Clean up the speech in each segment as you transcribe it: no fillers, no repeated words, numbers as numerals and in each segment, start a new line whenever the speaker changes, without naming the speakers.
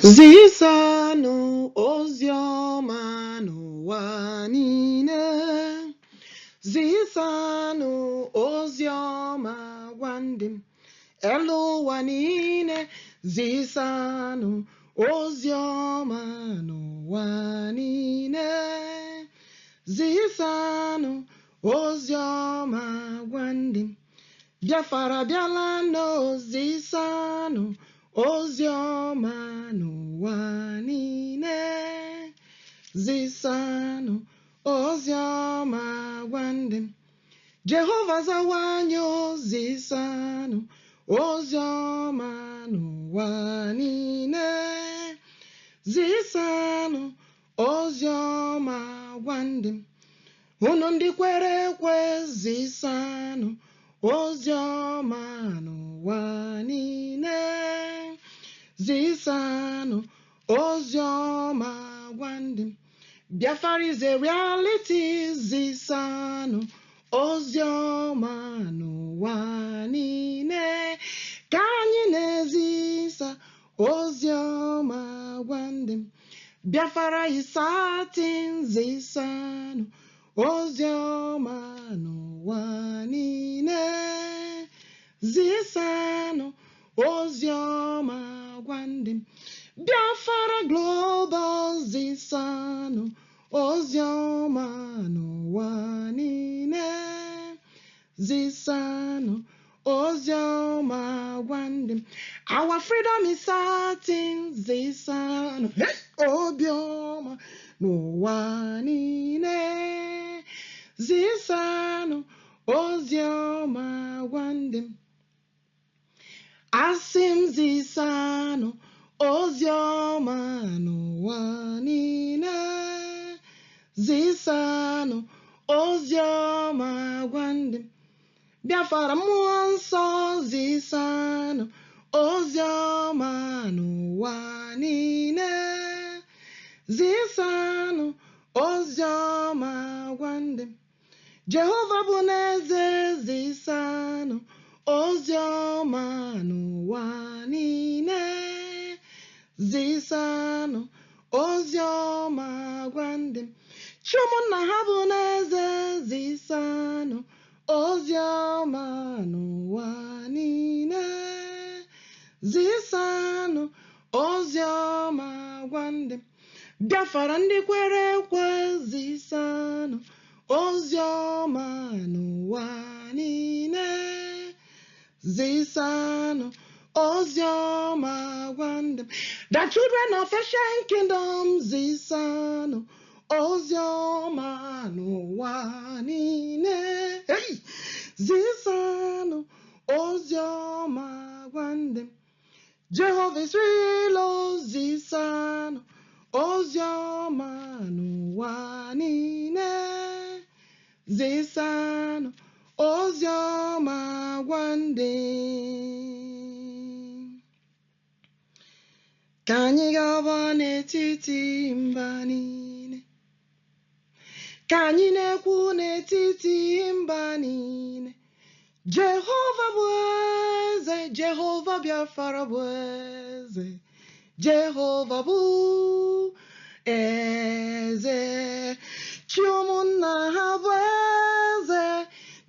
Zisanụ oziọma n'ụwa niile. Zisanụ oziọma gwa ndị m elu ụwa niile. Zisanụ oziọma n'ụwa niile. Zisanụ oziọma gwa ndị m Biafra bịala n'ozisanụ oziọma n'ụwa niile. Zisanụ oziọma gwa ndị m Jehova zawa anyị ozisanụ oziọma n'ụwa niile. Zisanụ oziọma gwa ndị m unu ndị kwere ekwe. Zisanụ oziọma n'ụwa niile. Zisanụ oziọma gwa ndị m Biafra is a reality. Zisanụ oziọma n'ụwa niile. Ka anyị na-ezisa oziọma gwa ndị m Biafra is certain. Zisanụ oziọma n'ụwa niile. Zisanụ oziọma gwa ndị m Biafra global. Zisanụ oziọma n'ụwa niile. Zisanụ oziọma gwa ndị m our freedom is certain. Zisanụ obiọma n'ụwa niile. Zisanụ oziọma gwa ndị m asị m zisanụ oziọma n'ụwa niile. Zisanụ oziọma gwa ndị m Biafra mmụọ nsọ. Zisanụ oziọma n'ụwa niile. Zisanụ oziọma gwa ndị m Jehova bụ n'eze. Zisanụ oziọma n'ụwa niile. Zisanụ oziọma gwa ndị m chi ụmụnna ha bụ n'eze. Zisanụ oziọma n'ụwa niile. Zisanụ oziọma gwa ndị m Biafra ndị kwere ekwe. Zisanụ oziọma n'ụwa niile. Zisanụ oziọma gwa ndị m the children of ancient kingdom. Zisanụ oziọma n'ụwa niile. Hey! Zisanụ oziọma gwa ndị m Jehovah is real. Zisanụ oziọma n'ụwa niile. Zisanụ oziọma gwa ndị ka anyị gaba n'etiti mba niile. Ka anyị na-ekwu n'etiti mba niile. Jehova bụ eze. Jehova Biafra bụ eze. Jehova bụ eze. Chi ụmụnna ha bụ eze.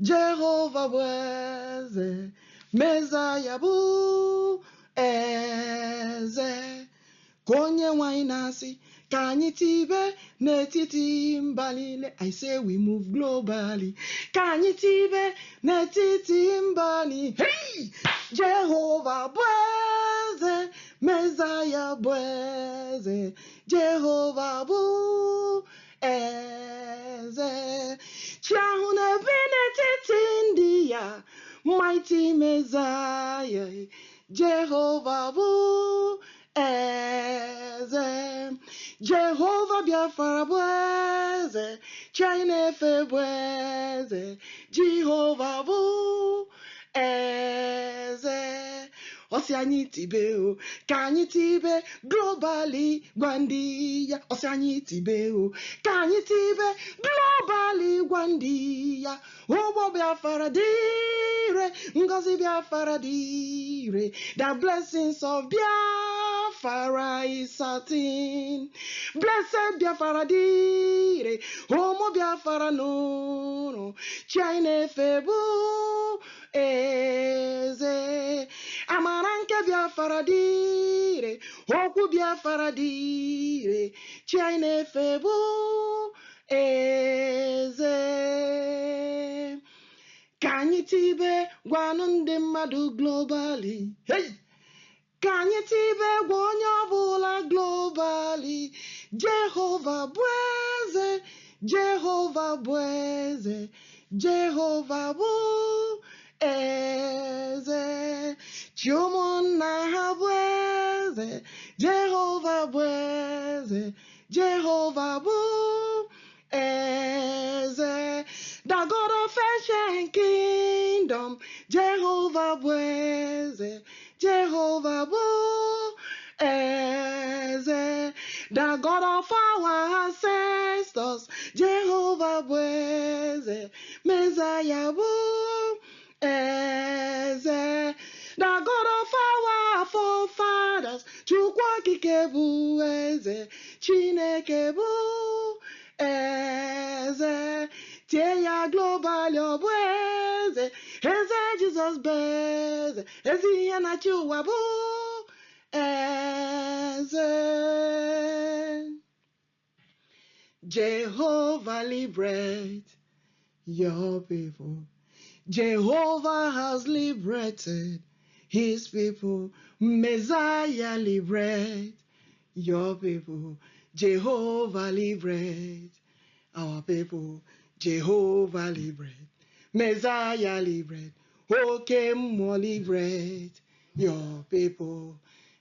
Jehova bụ eze. Mesaya bụ eze. Ka onye nwanyị na-asị ka anyị tibe n'etiti mba niile. I say we move globally. Ka anyị tibe n'etiti mba niile. Hey! Jehova bụ eze. Mesaya bụ eze. Jehova bụ eze. Chi ahụ na-ebi n'etiti ndị ya. Mighty Messiah. Jehova bụ eze. Jehova Biafra bụ eze. Chinefe bụ eze. Jehova bụ eze. Ọsị anyị tibe o ka anyị tibe globally gwa ndị ya. Ọsị anyị tibe o ka anyị tibe globally gwa ndị ya. Ụgbọ Biafra dị ire. Ngozi Biafra dị ire. The blessings of Biafra Biafra is certain. Blessed Biafra dire, Homo Biafra no, China febu eze. Amaranke Biafra dire, Hoku Biafra dire, China febu eze. Ka anyị tibe gwanụ ndị mmadụ globally. Hey! Ka anyị tibe gwa onye ọbụla globally. Jehova bụ eze, Jehova bụ eze, Jehova bụ eze. Chi ụmụnna ha bụ eze, Jehova bụ eze, Jehova bụ eze. The God of ancient kingdom, Jehovah Bweze, Jehovah Bweze. The God of our ancestors, Jehovah Bweze, Messiah Bweze. The God of our forefathers, Chukwakike Bweze, Chineke Bweze. Tie ya global your bweze, eze Jesus beze, ezi ya na chiwa bu eze. Jehovah liberate your people. Jehovah has liberated his people. Messiah liberate your people. Jehovah liberate our people. Jehovah liberate, Messiah liberate, okay, more liberate your people.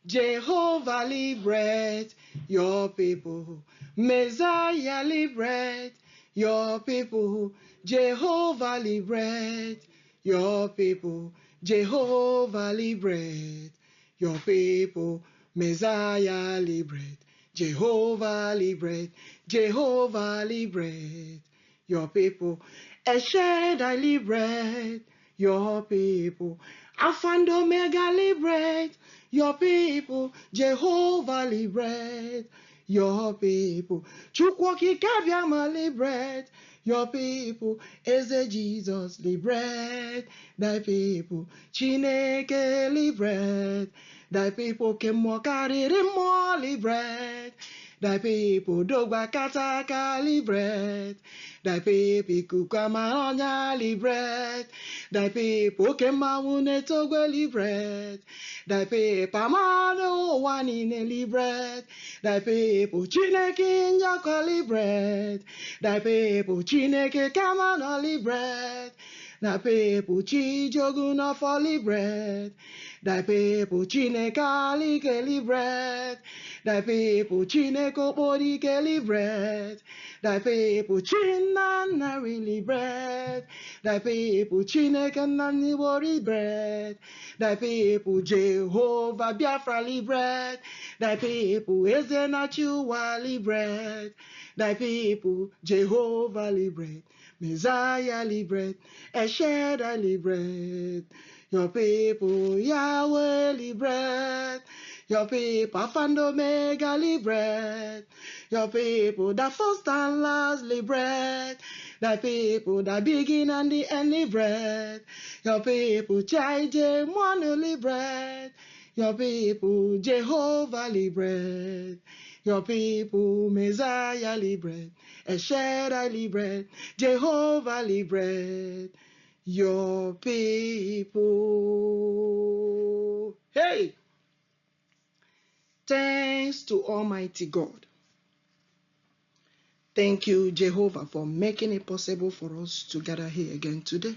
Jehovah liberate your people, Messiah liberate your people. Jehovah liberate your people, Jehovah liberate your people. Messiah liberate, Jehovah liberate, Jehovah liberate your people. Eshedai liberate your people. Alpha and Omega liberate your people. Jehovah liberate your people. Chukwokike Biama liberate your people. Eze Jesus liberate thy people. Chineke liberate thy people. Kemokariri mo liberate thy people. Dogba kataka liberate thy people. Kukamaronya liberate thy people. Kemawune togwe liberate thy people. Amano wanine liberate thy people. Chineke nyako liberate thy people. Chineke kamano liberate thy people. Chijoguno for liberate thy people. Chineke alike liberate thy people. Chineke oporike liberate thy people. Chinana liberate thy people. Chineke nani liberate thy people. Jehovah Biafra liberate thy people. Ezenachiwa liberate thy people. Jehovah liberate, Messiah liberate, Eshedai liberate your people. Yahweh liberate your people. Alpha and Omega liberate your people. The first and last liberate thy people. The beginning and the end liberate your people. Chaije Mono liberate your people. Jehovah liberate your people. Messiah liberate, Eshedai liberate, Jehovah liberate your people. Hey! Thanks to Almighty God. Thank you, Jehovah, for making it possible for us to gather here again today.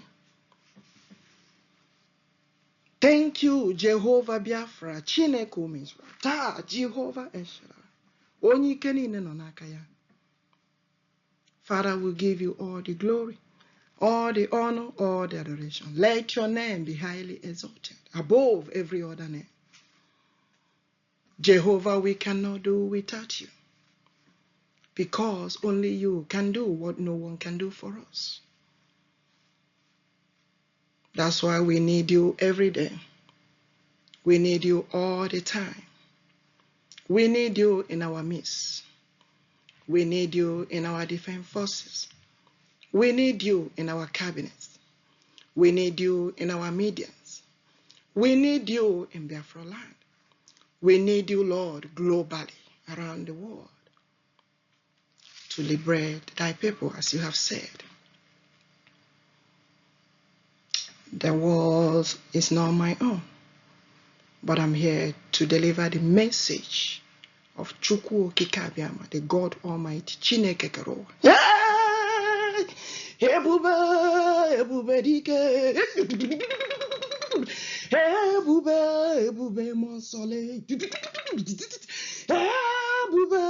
Thank you, Jehovah Biafra, Chineke Israel. Ta Jehovah Eshera. Onye ike niile nọ n'aka ya. Father, we give you all the glory, all the honor, all the adoration. Let your name be highly exalted above every other name. Jehovah, we cannot do without you, because only you can do what no one can do for us. That's why we need you every day. We need you all the time. We need you in our midst. We need you in our defense forces. We need you in our cabinets. We need you in our medians. We need you in Biafra land. We need you, Lord, globally around the world to liberate thy people, as you have said. The world is not my own, but I'm here to deliver the message of Chukwu Kikabiama, the God Almighty, Chineke Kerowa. Ebube, ebube dike. Ebube, ebube monsole. Ebube,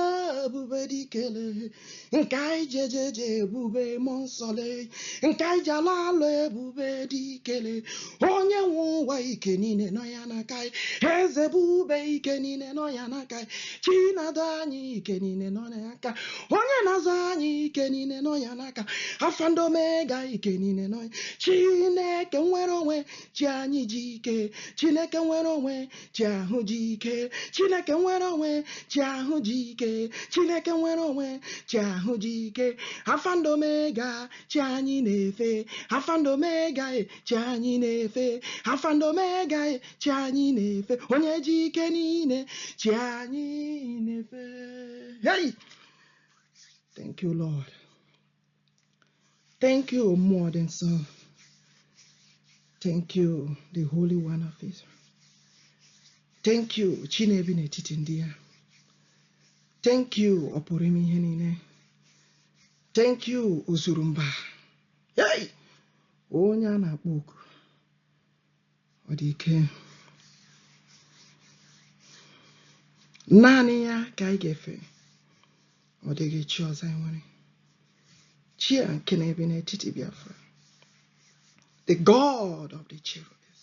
ebube dikele. Nkai jejeje ebube monsole. Nkai jalalo ebube dikele. Onye nwa ike nine no ya nakai. Eze ebube ike nine no ya nakai. Chinada anyị ike nine no ya naka. Onye nazo anyị ike nine no ya naka. Afando mega ike nine no. Chineke nwere onwe chi anyị jike. Chineke nwere onwe chi ahụ jike. Chineke nwere onwe chi ahụ jike. Chineke nwere onwe chi ahụ jike. Afando mega chi anyị na-efe. Afando mega chi anyị na-efe. Afando mega chi anyị na-efe. Onye jike niile chi anyị na-efe. Hey! Thank you, Lord. Thank you, more than so. Thank you, the Holy One of Israel. Thank you, Chinebi n'etiti ndị ya. Thank you, Ọpụrụime ihe niile. Thank you, Ozurumba. Hey! Onye a na-akpọ oku. Ọ dị ike. Naanị ya ka anyị ga-efe. Ọ dịghị chi ọzọ anyị nwere. Chi a nke na-ebi n'etiti Biafra. The God of the cherubims.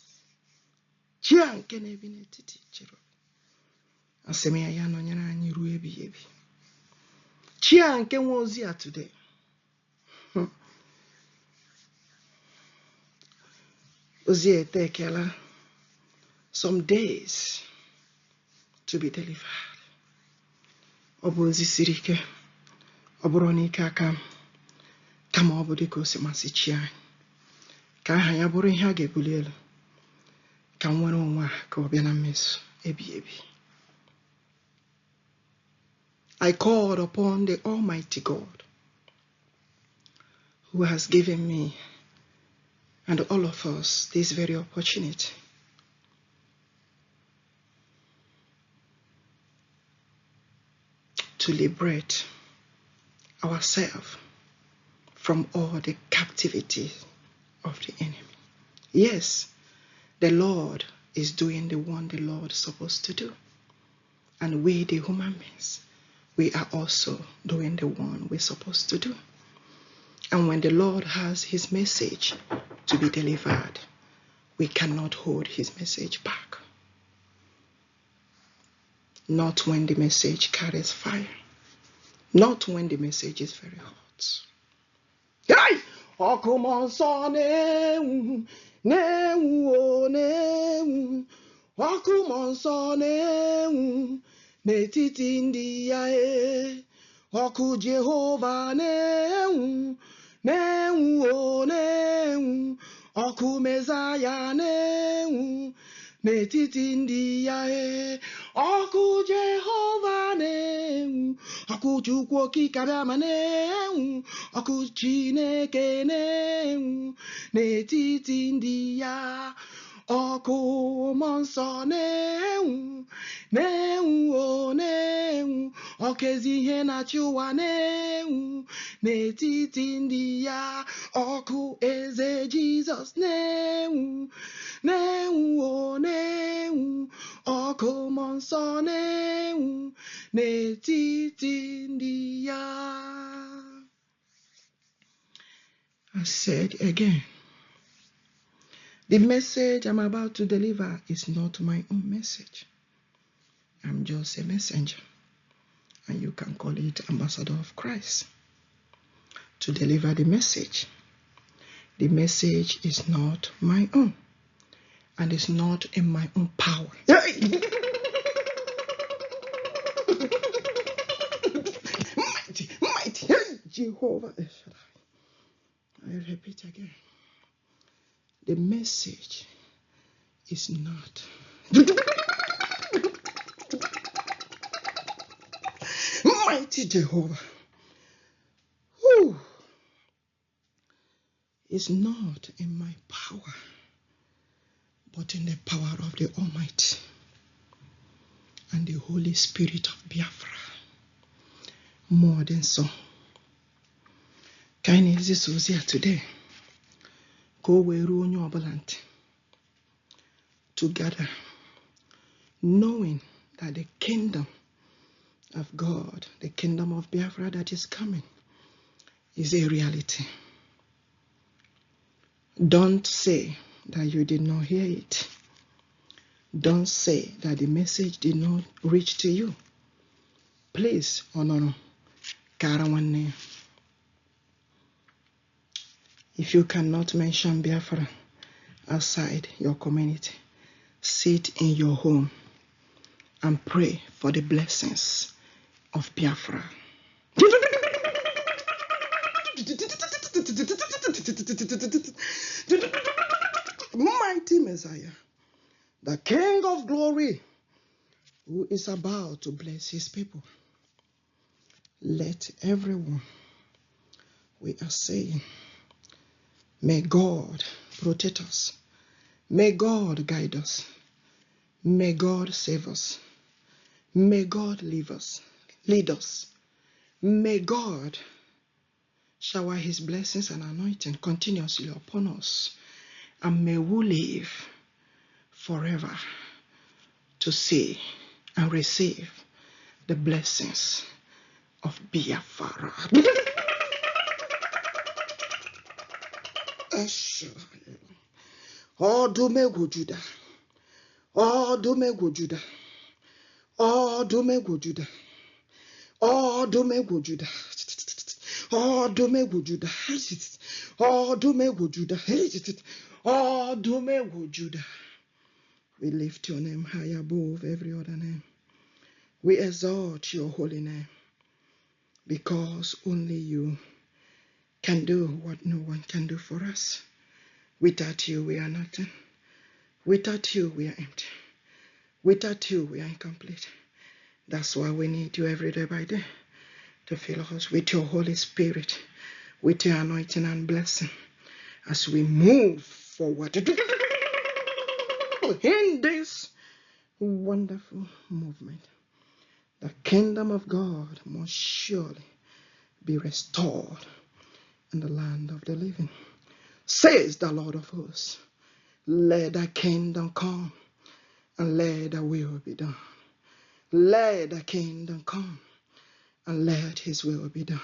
Chi a nke na-ebi n'etiti cherubim. Asị m ya nọnyere anyị ruo ebighị ebi. Chi a nke nwe ozi a today. Ozi etekela some days to be delivered. Ọ bụ ozi siri ike. Ọ bụrụ n'ike aka m. Kama ọ bụ dịka o si masị chi anyị. Ka aha ya bụrụ ihe a ga-ebuli elu. Ka nwere onwe a ka ọ bịa na mmezu ebighị ebi. I called upon the Almighty God who has given me and all of us this very opportunity to liberate ourselves from all the captivity of the enemy. Yes, the Lord is doing the one the Lord is supposed to do. And we, the human beings, we are also doing the one we're supposed to do. And when the Lord has his message to be delivered, we cannot hold his message back. Not when the message carries fire. Not when the message is very hot. Hey! Ọkụmọ nsọ na-enwu, na-enwu o na-enwu. Ọkụmọ nsọ na-enwu n'etiti ndị ya e. Ọkụ Jehova na-enwu, na-enwu o na-enwu. Ọkụ Mesaya na-enwu n'etiti ndị ya e. Ọkụ Jehova na-enwu. Ọkụ Chukwu Okike Abịama na-enwu. Ọkụ Chineke na-enwu n'etiti ndị ya. Ọkụ Mmụọ Nsọ na-enwu, na-enwu o na-enwu. Ọkụ ezi ihe na-achị ụwa na-enwu n'etiti ndị ya. Ọkụ Eze Jizọs na-enwu, na-enwu o na-enwu. Ọkụ Mmụọ Nsọ na-enwu n'etiti ndị ya. I said again, the message I'm about to deliver is not my own message. I'm just a messenger, and you can call it ambassador of Christ. To deliver the message is not my own, and it's not in my own power. Jehovah El Shaddai. I repeat again. The message is not mighty Jehovah. Whew. It's not in my power, but in the power of the Almighty and the Holy Spirit of Biafra. More than so. Kindness is here today. Go where you are together, knowing that the kingdom of God, the kingdom of Biafra that is coming, is a reality. Don't say that you did not hear it. Don't say that the message did not reach to you. Please, honor, Karawane. If you cannot mention Biafra outside your community, sit in your home and pray for the blessings of Biafra. Mighty Messiah, the King of glory, who is about to bless his people. Let everyone, we are saying, may God protect us. May God guide us. May God save us. May God lead us. May God shower his blessings and anointing continuously upon us. And may we live forever to see and receive the blessings of Biafra. Oh, do me go Judah. Oh, do me go Judah. Oh, do me go Judah. Oh, do me go Judah. Oh, do me go Judah. Oh, do me go Judah. Oh, do me go Judah. We lift your name high above every other name. We exalt your holy name, because only you can do what no one can do for us. Without you, we are nothing. Without you, we are empty. Without you, we are incomplete. That's why we need you every day by day to fill us with your Holy Spirit, with your anointing and blessing as we move forward in this wonderful movement. The kingdom of God must surely be restored in the land of the living, says the Lord of hosts. Let the kingdom come and let the will be done. Let the kingdom come and let his will be done.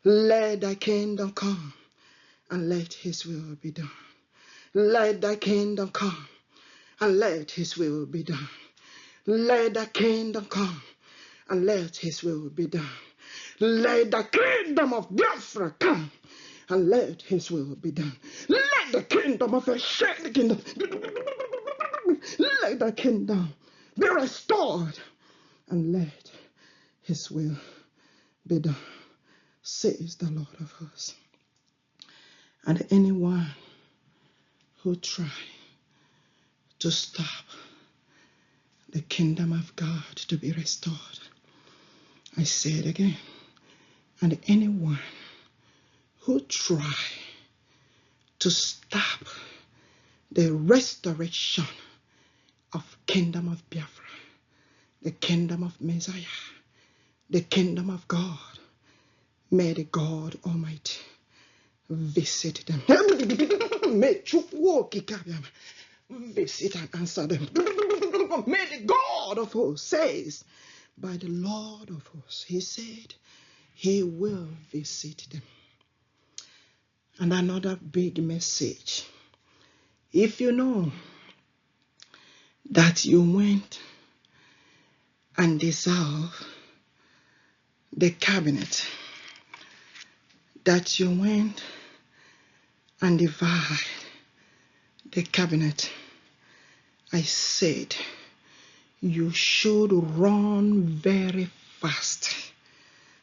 Let the kingdom come and let his will be done. Let the kingdom come and let his will be done. Let the kingdom come and let his will be done. Let the kingdom of Biafra come and let his will be done. Let the kingdom of the kingdom, let the kingdom be restored and let his will be done, says the Lord of hosts. And anyone who try to stop the kingdom of God to be restored, I say it again, and anyone who try to stop the restoration of kingdom of Biafra, the kingdom of Messiah, the kingdom of God, may the God Almighty visit them. May visit and answer them. May the God of hosts says, by the Lord of hosts, he said, he will visit them. And another big message. If you know that you went and dissolved the cabinet, that you went and divided the cabinet, I said you should run very fast.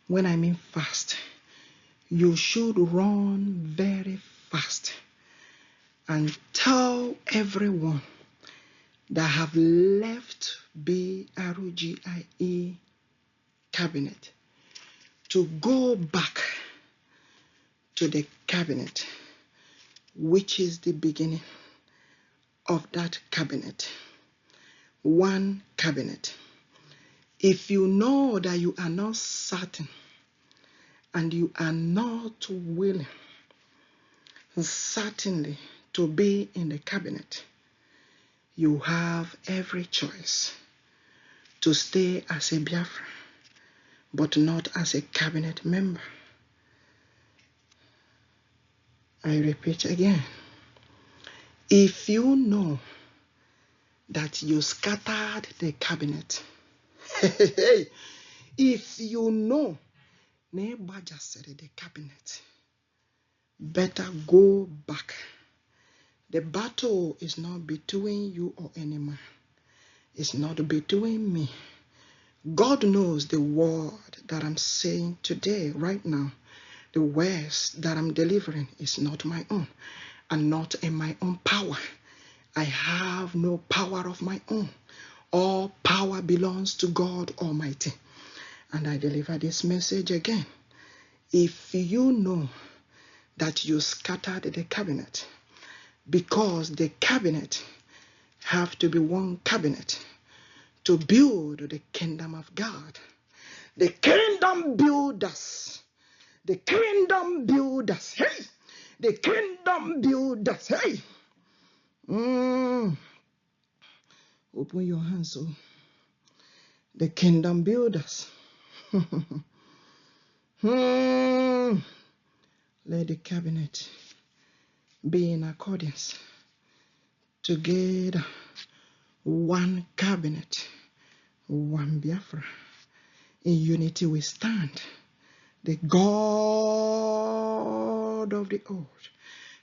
When I mean fast, you should run very fast and tell everyone that have left Brgie cabinet to go back to the cabinet, which is the beginning of that cabinet. One cabinet. If you know that you are not certain and you are not willing certainly to be in the cabinet, you have every choice to stay as a Biafra, but not as a cabinet member. I repeat again. If you know that you scattered the cabinet, if you know the cabinet, better go back. The battle is not between you or any man. It's not between me. God knows the word that I'm saying today, right now. The words that I'm delivering is not my own and not in my own power. I have no power of my own. All power belongs to God Almighty. And I deliver this message again. If you know that you scattered the cabinet, because the cabinet have to be one cabinet to build the kingdom of God. The kingdom builders. The kingdom builders. Hey! The kingdom builders. Hey! Open your hands, oh. The kingdom builders. Let the cabinet be in accordance together. One cabinet, one Biafra. In unity we stand. The God of the old.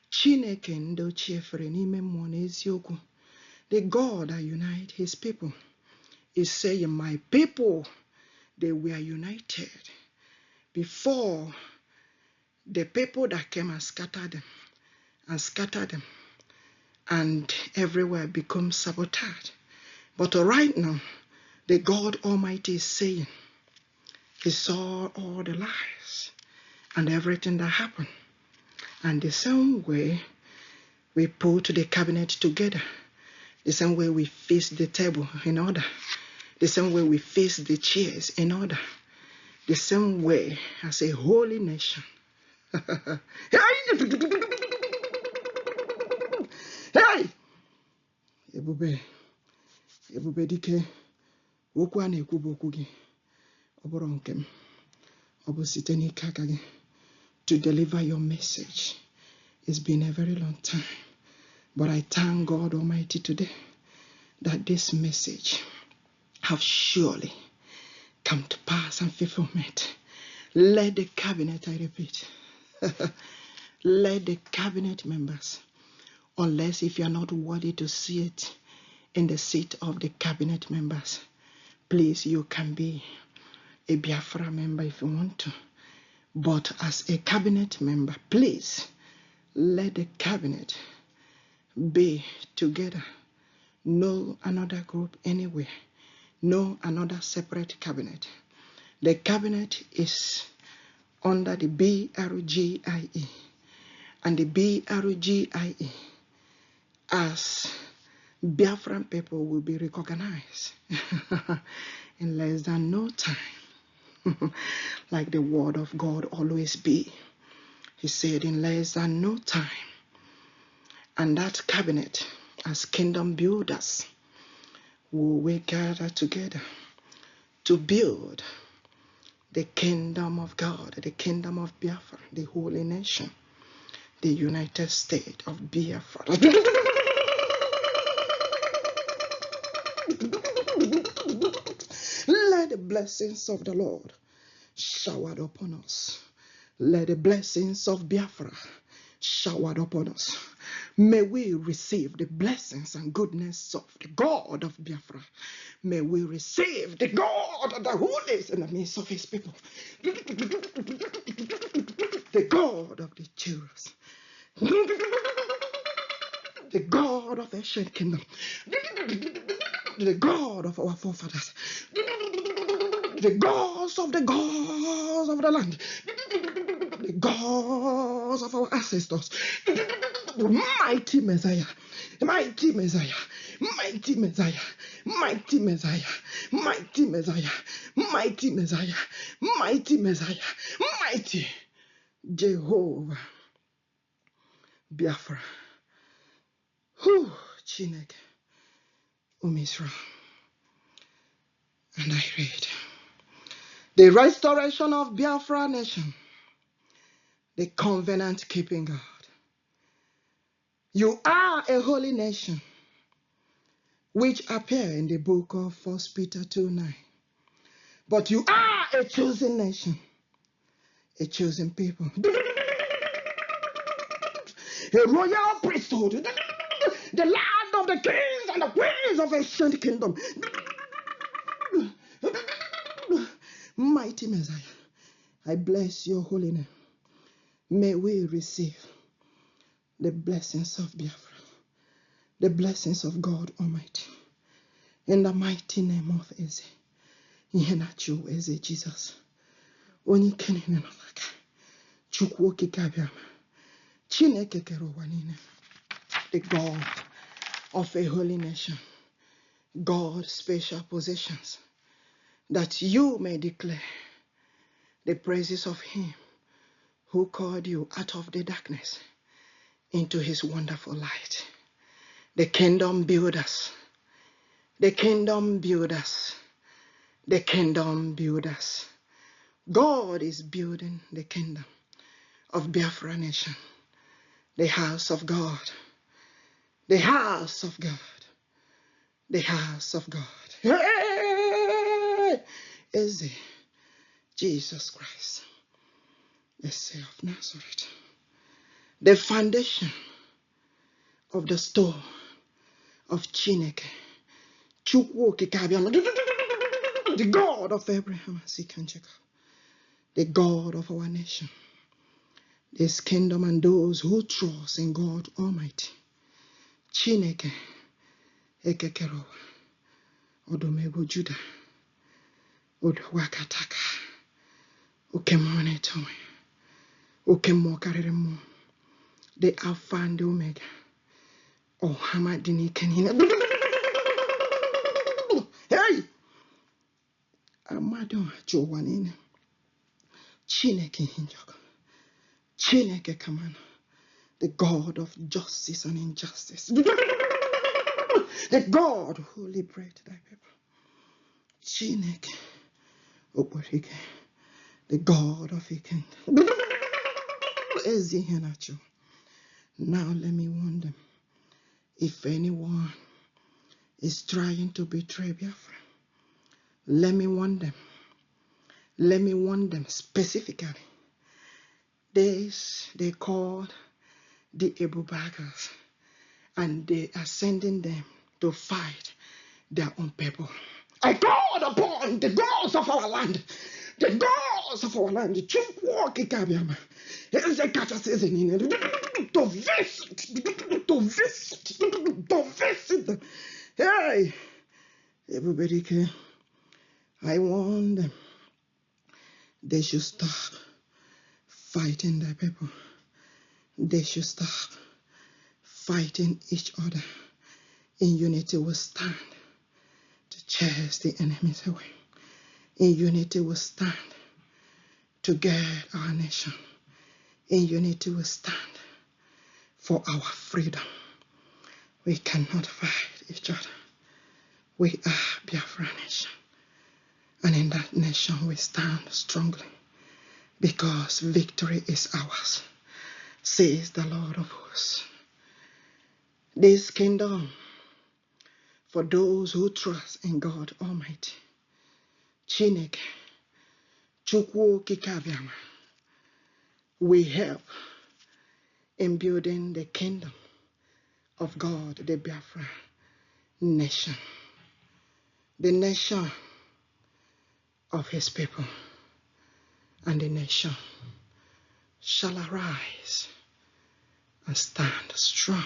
Chineke ndo chiefere n'ime mmụọ na eziokwu. The God that unites his people is saying, my people, they were united before the people that came and scattered them, and everywhere becomes sabotaged. But right now, the God Almighty is saying, he saw all the lies and everything that happened. And the same way we put the cabinet together, the same way we fix the table in order, the same way we fix the chairs in order, the same way as a holy nation. Hey! Ebube dike, okwu a na-ekwu bụ okwu gị, ọ bụrụ nke m, ọ bụ site n'ike aka gị to deliver your message. It's been a very long time, but I thank God Almighty today that this message have surely come to pass and fulfillment. Let the cabinet, I repeat, let the cabinet members, unless if you are not worthy to see it in the seat of the cabinet members, please, you can be a Biafra member if you want to. But as a cabinet member, please, let the cabinet be together. No another group anywhere. No another separate cabinet. The cabinet is under the Brgie. And the Brgie, as Biafran people, will be recognized in less than no time. Like the word of God always be. He said in less than no time. And that cabinet, as kingdom builders, will we gather together to build the kingdom of God, the kingdom of Biafra, the holy nation, the United States of Biafra. Let the blessings of the Lord shower upon us. Let the blessings of Biafra shower upon us. May we receive the blessings and goodness of the God of Biafra. May we receive the God that who lives in the midst of his people. The the God of the Jews, the God of ancient kingdom, the God of our forefathers, the gods of the land, the gods of our ancestors, mighty Messiah, mighty Messiah, mighty Messiah, mighty Messiah, mighty Messiah, mighty Messiah, mighty Messiah, mighty Jehovah Biafra. Whew, Chineke, Israel. And I read the restoration of Biafra nation, the covenant-keeping God. You are a holy nation, which appear in the book of 1 Peter 2:9. But you are a chosen nation, a chosen people, a royal priesthood, the land of the kings and the queens of ancient kingdom. Mighty Messiah, I bless your holy name. May we receive the blessings of Biafra, the blessings of God Almighty. In the mighty name of Eze, Yenachu Eze Jesus. Onye kenene n'aka, Chukwu okike abịama, Chineke kere ụwa niile, the God of a holy nation, God's special possessions, that you may declare the praises of him who called you out of the darkness into his wonderful light. The kingdom builders, the kingdom builders, the kingdom builders. God is building the kingdom of Biafra nation, the house of God, the house of God, the house of God. Hey! Is it Jesus Christ, the Son of Nazareth, the foundation of the store of Chineke, Chukwu okike abịama, the God of Abraham, Isaac, and Jacob, the God of our nation, this kingdom and those who trust in God Almighty. Chineke ekekero odomego Judah, odwakataka, okemone tome, okemo kareremo, the Alpha and the Omega. Oh, Hamadini Kenina. Hey! Amado Joanine. Chineke Hinjok. Chineke Kamana. The God of justice and injustice. The God who liberated thy people. Chineke Oborike. The God of Iken. Ezihenacho. Now let me warn them. If anyone is trying to betray Biafra, let me warn them. Let me warn them specifically. This they called the Ebubagas, and they are sending them to fight their own people. I called upon the gods of our land, the gods of our land, to visit them. Hey, everybody can. I warn them. They should stop fighting their people. They should stop fighting each other. In unity we'll stand to chase the enemies away. In unity we'll stand to guard our nation. In unity we'll stand for our freedom. We cannot fight each other. We are Biafra nation. And in that nation we stand strongly, because victory is ours, says the Lord of hosts. This kingdom, for those who trust in God Almighty, Chineke, Chukwu okike abịama, we help in building the kingdom of God, the Biafra nation, the nation of his people, and the nation shall arise and stand strong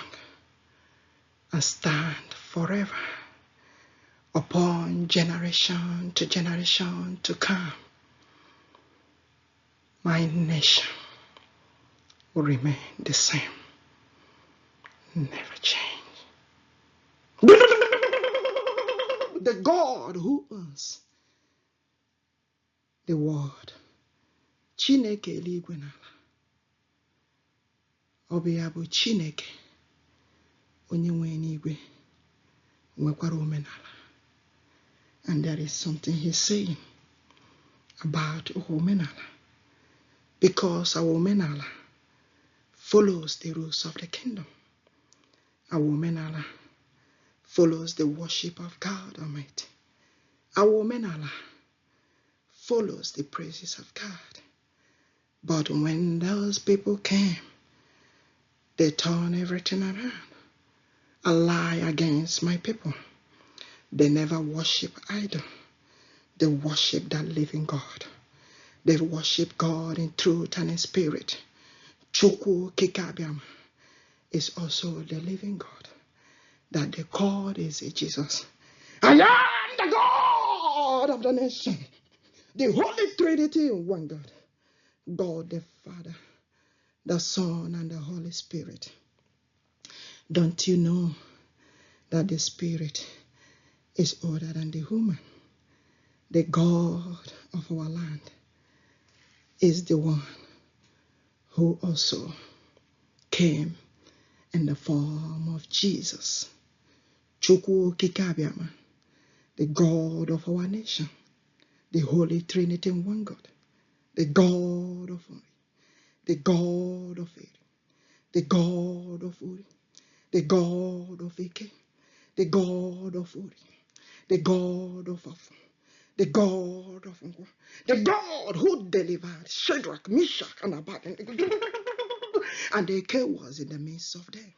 and stand forever upon generation to come. My nation will remain the same, never change. The God who owns the world, Chineke eluigwe n'ala, ọ bụ ya bụ Chineke onye nwe n'igwe nwekwara omenala. And there is something he's saying about omenala, because our omenala follows the rules of the kingdom. Our omenala follows the worship of God Almighty. Our omenala follows the praises of God. But when those people came, they turned everything around and lie against my people. They never worship idol. They worship that living God. They worship God in truth and in spirit. Chukwu Kikabiam is also the living God that the God is Jesus. I am the God of the nation. The Holy Trinity in one God. God the Father, the Son, and the Holy Spirit. Don't you know that the Spirit is older than the human? The God of our land is the one who also came in the form of Jesus. Chukwu Kikabiama, the God of our nation, the Holy Trinity in one God, the God of Uri, the God of Eri, the God of Uri, the God of Ike, the God of Uri, the God of Afu, the God of Ngwa, the God who delivered Shadrach, Meshach, and Abednego, and the Ike was in the midst of them.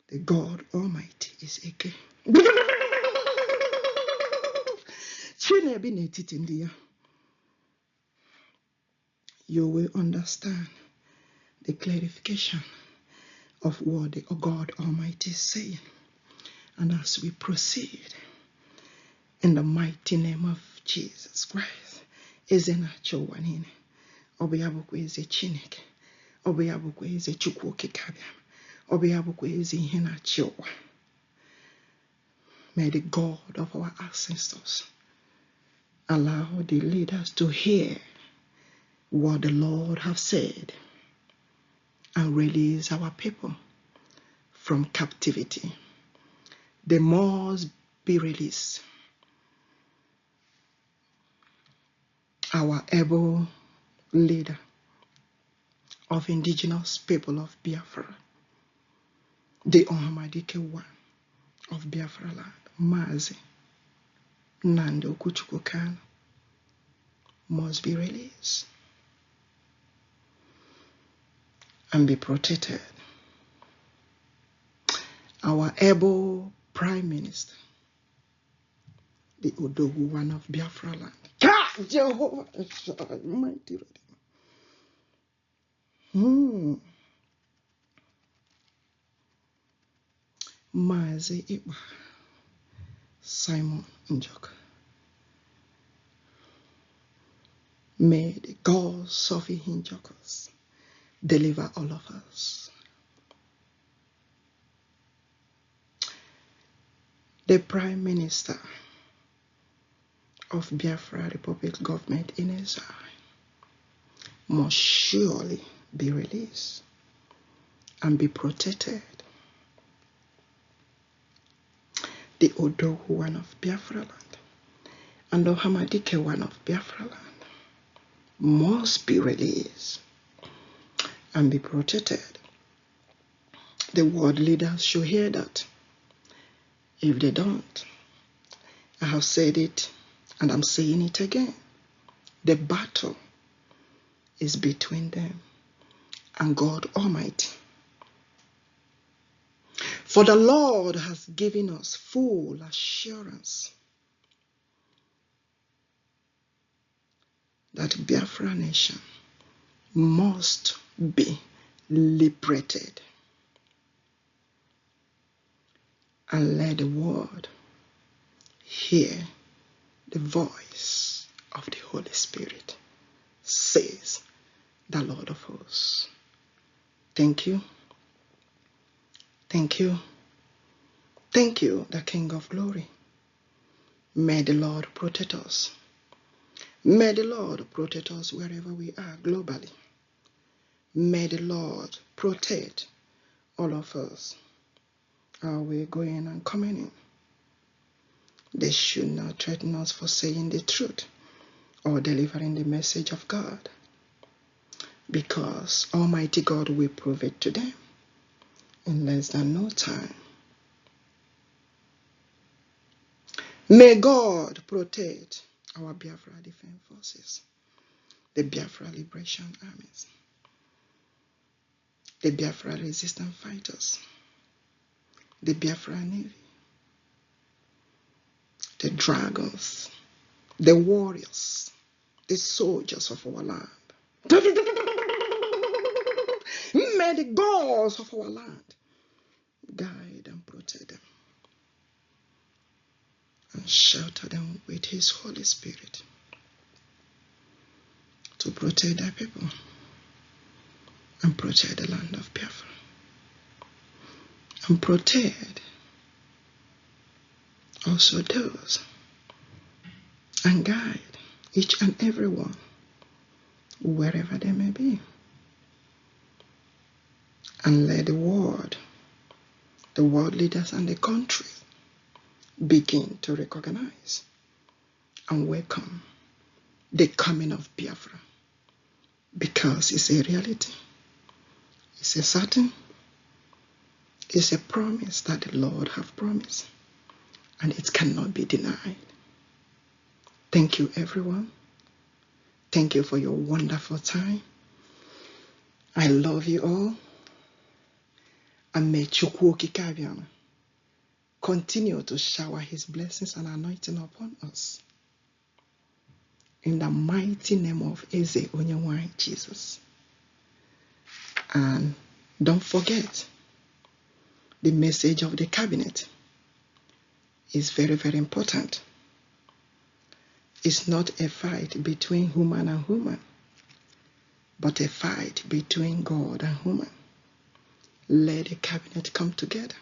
The God Almighty is Ike. You will understand the clarification of what the God Almighty is saying. And as we proceed, in the mighty name of Jesus Christ, Ezenacho Wanine, Obiabukwe Eze Chineke, Obiabukwe Eze Chukwu Kikabiam, Obiabukwe Eze Ihenachiwa. May the God of our ancestors allow the leaders to hear what the Lord has said and release our people from captivity. They must be released. Our able leader of indigenous people of Biafra, the Ohamadike one of Biafra land, Mazi Nando Kuchukukan, must be released and be protected. Our able Prime Minister, the Odogu one of Biafra land, Jehovah mighty Redeemer. Mazi Iba Simon Njok. May the gods of Hinjokos deliver all of us. The Prime Minister of Biafra Republic government in exile must surely be released and be protected. The Odogu one of Biafra land and the Hamadike one of Biafra land must be released and be protected. The world leaders should hear that. If they don't, I have said it and I'm saying it again. The battle is between them and God Almighty. For the Lord has given us full assurance that Biafra nation must be liberated. And let the world hear the voice of the Holy Spirit, says the Lord of hosts. Thank you. Thank you. Thank you, the King of glory. May the Lord protect us. May the Lord protect us wherever we are globally. May the Lord protect all of us. Are we going and coming in? They should not threaten us for saying the truth or delivering the message of God, because Almighty God will prove it to them in less than no time. May God protect our Biafra Defense Forces, the Biafra Liberation Armies, the Biafra Resistance Fighters, the Biafra Navy, the dragons, the warriors, the soldiers of our land. May the gods of our land guide and protect them and shelter them with His Holy Spirit to protect their people and protect the land of Biafra and protect also those and guide each and every one wherever they may be, and let the world leaders and the country begin to recognize and welcome the coming of Biafra, because it's a reality, it's a certain, it's a promise that the Lord have promised, and it cannot be denied. Thank you, everyone. Thank you for your wonderful time. I love you all. And may Chukwu Okike Abiama continue to shower His blessings and anointing upon us. In the mighty name of Eze Onyenwe Jesus. And don't forget, the message of the cabinet is very, very important. It's not a fight between human and human, but a fight between God and human. Let the cabinet come together,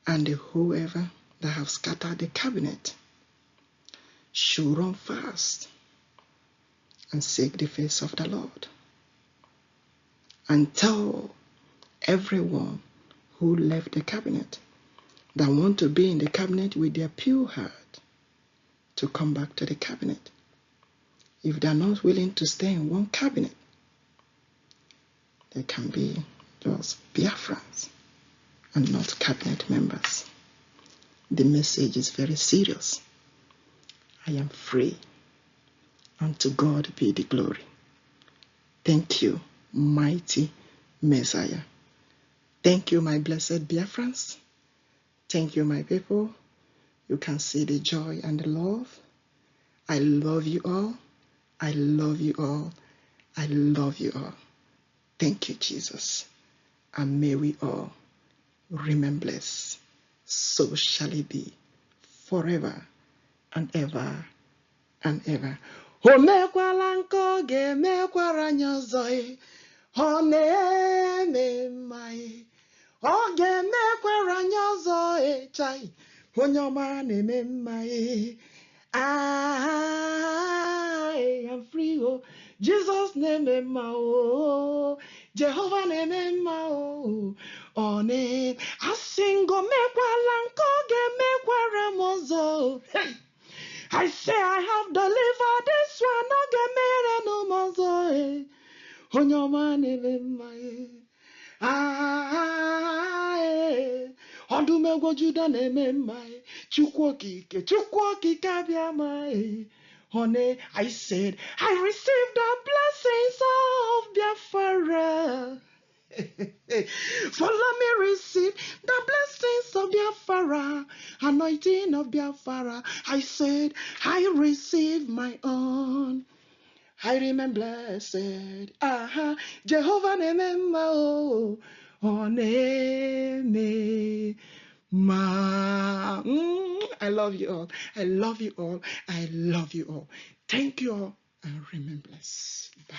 and whoever that have scattered the cabinet should run fast and seek the face of the Lord, and tell everyone who left the cabinet that want to be in the cabinet with their pure heart to come back to the cabinet. If they are not willing to stay in one cabinet, they can be just Biafrans and not cabinet members. The message is very serious. I am free, and to God be the glory. Thank you, mighty Messiah. Thank you, my blessed Biafrans. Thank you, my people. You can see the joy and the love. I love you all. I love you all. I love you all. Thank you, Jesus. And may we all remain blessed. So shall it be forever and ever and ever. O mekwala nke ọ ga-emekwara anyị ọzọ, ọ na-eme mma, ọ ga-emekwara anyị ọzọ, chai, onye ọma na-eme mma. I am free, oh, Jesus na-eme mma, oh, Jehovah na-eme mma, oh, ọ na asị ngo mekwala nke ọ ga-emekwara m ọzọ. Hey! I say I have delivered this one, I get mere no mozo, onye ọma na-eme mma, ọdụm egwu Juda na-eme mma, Chukwu okike abịama. Honey, I said I received the blessings of Biafra. Follow me, receive the blessings of Biafra, anointing of Biafra. I said, I receive my own. I remain blessed. Jehovah remember, oh, oneme. I love you all. I love you all. I love you all. Thank you all and remain blessed. Bye.